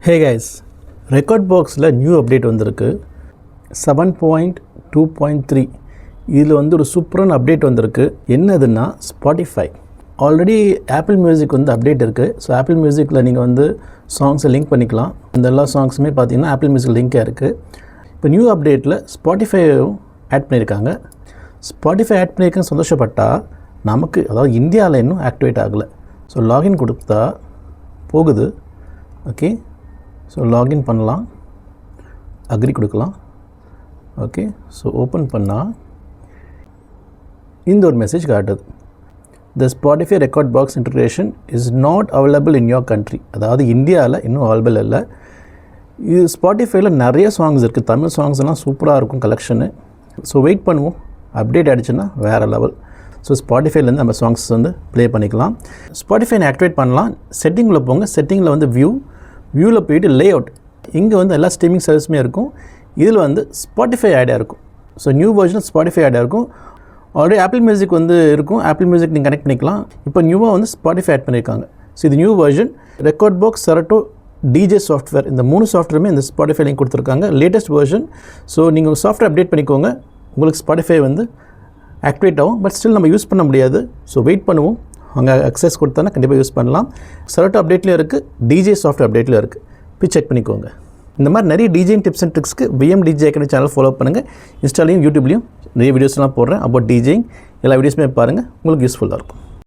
Hey guys, Recordboxல new update வந்திருக்கு 7.2.3 இதில் வந்து ஒரு சூப்பரான அப்டேட் வந்திருக்கு. என்னதுன்னா ஸ்பாட்டிஃபை. ஆல்ரெடி ஆப்பிள் மியூசிக் வந்து அப்டேட் இருக்குது. ஸோ ஆப்பிள் மியூசிக்கில் நீங்கள் வந்து சாங்ஸை லிங்க் பண்ணிக்கலாம். இந்த எல்லா சாங்ஸுமே பார்த்தீங்கன்னா ஆப்பிள் மியூசிக் லிங்காக இருக்குது. இப்போ நியூ அப்டேட்டில் ஸ்பாட்டிஃபையும் ஆட் பண்ணியிருக்காங்க. ஸ்பாட்டிஃபை ஆட் பண்ணியிருக்கேன்னு சந்தோஷப்பட்டால் நமக்கு அதாவது இந்தியாவில் இன்னும் ஆக்டிவேட் ஆகலை. ஸோ லாகின் கொடுத்தா போகுது. ஓகே, ஸோ லாகின் பண்ணலாம், அக்ரி கொடுக்கலாம். ஓகே, ஸோ ஓப்பன் பண்ணால் இந்த ஒரு மெசேஜ் காட்டுது. The Spotify Rekordbox integration is not available in your country. அதாவது இந்தியாவில் இன்னும் அவைலபிள் இல்லை. இது ஸ்பாட்டிஃபைல நிறைய சாங்ஸ் இருக்குது. தமிழ் சாங்ஸ் எல்லாம் சூப்பராக இருக்கும் கலெக்ஷனு. ஸோ வெயிட் பண்ணுவோம், அப்டேட் ஆகிடுச்சுன்னா வேறு லெவல். ஸோ ஸ்பாட்டிஃபைலேருந்து நம்ம சாங்ஸ் வந்து ப்ளே பண்ணிக்கலாம். ஸ்பாட்டிஃபைனை ஆக்டிவேட் பண்ணலாம். செட்டிங்கில் போங்க. செட்டிங்கில் வந்து வியூவில் போயிட்டு லே அவுட், இங்கே வந்து எல்லா ஸ்ட்ரீமிங் சர்வீஸுமே இருக்கும். இதில் வந்து ஸ்பாட்டிஃபை ஆடாக இருக்கும். ஸோ நியூ வெர்ஷன் ஸ்பாட்டிஃபை ஆடாக இருக்கும். ஆல்ரெடி ஆப்பிள் மியூசிக் வந்து இருக்கும். ஆப்பிள் மியூசிக் நீங்கள் கனெக்ட் பண்ணிக்கலாம். இப்போ நியூவாக வந்து ஸ்பாட்டிஃபை ஆட் பண்ணியிருக்காங்க. ஸோ இது new version. Record box, செரட்டோ, DJ software, இந்த 3 சாஃப்ட்வேருமே இந்த ஸ்பாட்டிஃபை லிங்க் கொடுத்துருக்காங்க. Latest version. ஸோ நீங்கள் சாஃப்ட்வேர் அப்டேட் பண்ணிக்கோங்க, உங்களுக்கு ஸ்பாட்டிஃபை வந்து ஆக்டிவேட் ஆகும். பட் ஸ்டில் நம்ம யூஸ் பண்ண முடியாது. ஸோ வெயிட் பண்ணுவோம். அங்கே அக்சஸ் கொடுத்தானா கண்டிப்பாக யூஸ் பண்ணலாம். செரட்டோ அப்டேட்லேயும் இருக்குது, டிஜே சாஃப்ட்வேர் அப்டேட்லேயும் இருக்குது. போய் செக் பண்ணிக்கோங்க. இந்த மாதிரி நிறைய டிஜேயிங் டிப்ஸ் அண்ட் ட்ரிக்ஸ்க்கு VMDJ அகாடமி சேனல் ஃபாலோ பண்ணுங்கள். இன்ஸ்டாலையும் யூடியூப்லேயும் நிறைய வீடியோஸ்லாம் போடுறேன் அபவுட் டிஜேயிங். எல்லா வீடியோஸுமே பாருங்கள், உங்களுக்கு யூஸ்ஃபுல்லாக இருக்கும்.